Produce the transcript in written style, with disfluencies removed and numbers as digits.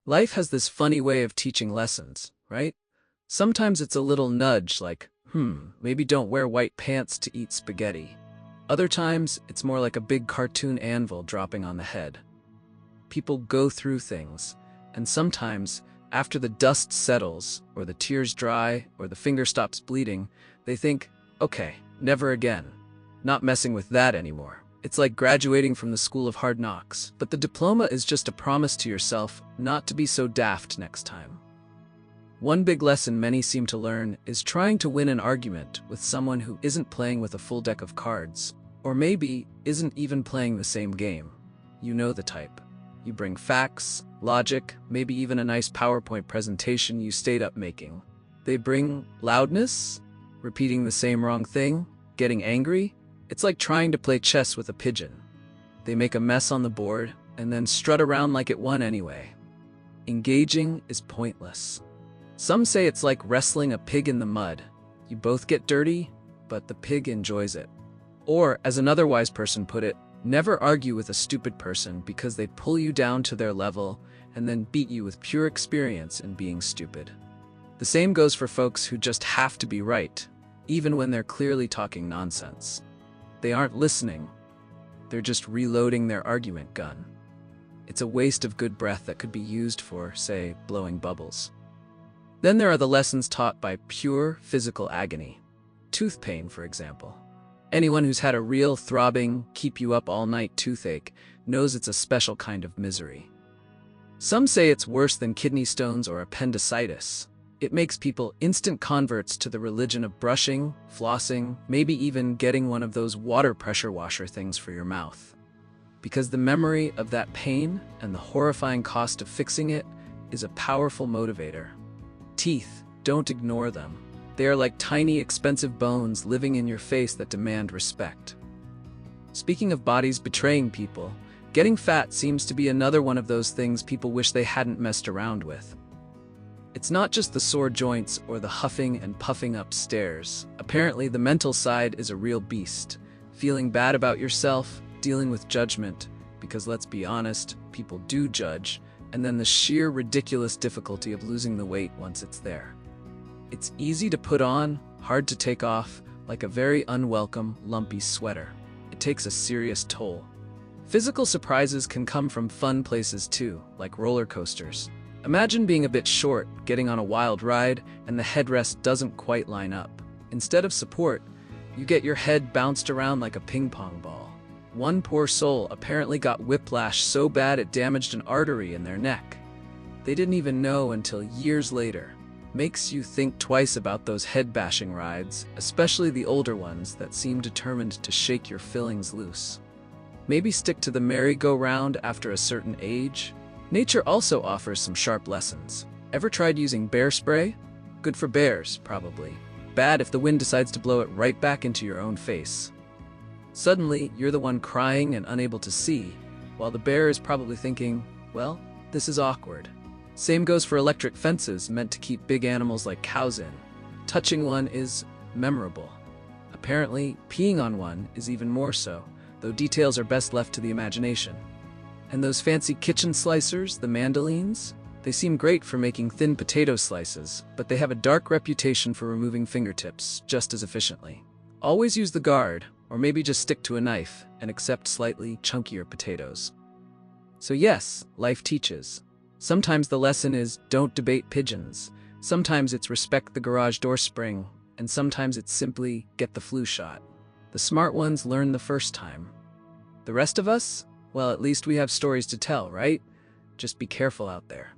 Life has this funny way of teaching lessons, right? Sometimes it's a little nudge like, maybe don't wear white pants to eat spaghetti. Other times, it's more like a big cartoon anvil dropping on the head. People go through things, and sometimes, after the dust settles, or the tears dry, or the finger stops bleeding, they think, okay, never again. Not messing with that anymore. It's like graduating from the school of hard knocks, but the diploma is just a promise to yourself not to be so daft next time. One big lesson many seem to learn is trying to win an argument with someone who isn't playing with a full deck of cards, or maybe isn't even playing the same game. You know the type. You bring facts, logic, maybe even a nice PowerPoint presentation you stayed up making. They bring loudness, repeating the same wrong thing, getting angry. It's like trying to play chess with a pigeon. They make a mess on the board and then strut around like it won anyway. Engaging is pointless. Some say it's like wrestling a pig in the mud. You both get dirty, but the pig enjoys it. Or, as another wise person put it, never argue with a stupid person because they pull you down to their level and then beat you with pure experience in being stupid. The same goes for folks who just have to be right, even when they're clearly talking nonsense. They aren't listening. They're just reloading their argument gun. It's a waste of good breath that could be used for, say, blowing bubbles. Then there are the lessons taught by pure physical agony. Tooth pain, for example. Anyone who's had a real throbbing, keep-you-up-all-night toothache knows it's a special kind of misery. Some say it's worse than kidney stones or appendicitis. It makes people instant converts to the religion of brushing, flossing, maybe even getting one of those water pressure washer things for your mouth. Because the memory of that pain and the horrifying cost of fixing it is a powerful motivator. Teeth, don't ignore them. They are like tiny, expensive bones living in your face that demand respect. Speaking of bodies betraying people, getting fat seems to be another one of those things people wish they hadn't messed around with. It's not just the sore joints or the huffing and puffing upstairs. Apparently, the mental side is a real beast. Feeling bad about yourself, dealing with judgment, because let's be honest, people do judge, and then the sheer ridiculous difficulty of losing the weight once it's there. It's easy to put on, hard to take off, like a very unwelcome, lumpy sweater. It takes a serious toll. Physical surprises can come from fun places too, like roller coasters. Imagine being a bit short, getting on a wild ride, and the headrest doesn't quite line up. Instead of support, you get your head bounced around like a ping pong ball. One poor soul apparently got whiplash so bad it damaged an artery in their neck. They didn't even know until years later. Makes you think twice about those head-bashing rides, especially the older ones that seem determined to shake your fillings loose. Maybe stick to the merry-go-round after a certain age. Nature also offers some sharp lessons. Ever tried using bear spray? Good for bears, probably. Bad if the wind decides to blow it right back into your own face. Suddenly, you're the one crying and unable to see, while the bear is probably thinking, well, this is awkward. Same goes for electric fences meant to keep big animals like cows in. Touching one is memorable. Apparently, peeing on one is even more so, though details are best left to the imagination. And those fancy kitchen slicers, the mandolines? They seem great for making thin potato slices, but they have a dark reputation for removing fingertips just as efficiently. Always use the guard, or maybe just stick to a knife and accept slightly chunkier potatoes. So yes, life teaches. Sometimes the lesson is don't debate pigeons. Sometimes it's respect the garage door spring, and sometimes it's simply get the flu shot. The smart ones learn the first time. The rest of us? Well, at least we have stories to tell, right? Just be careful out there.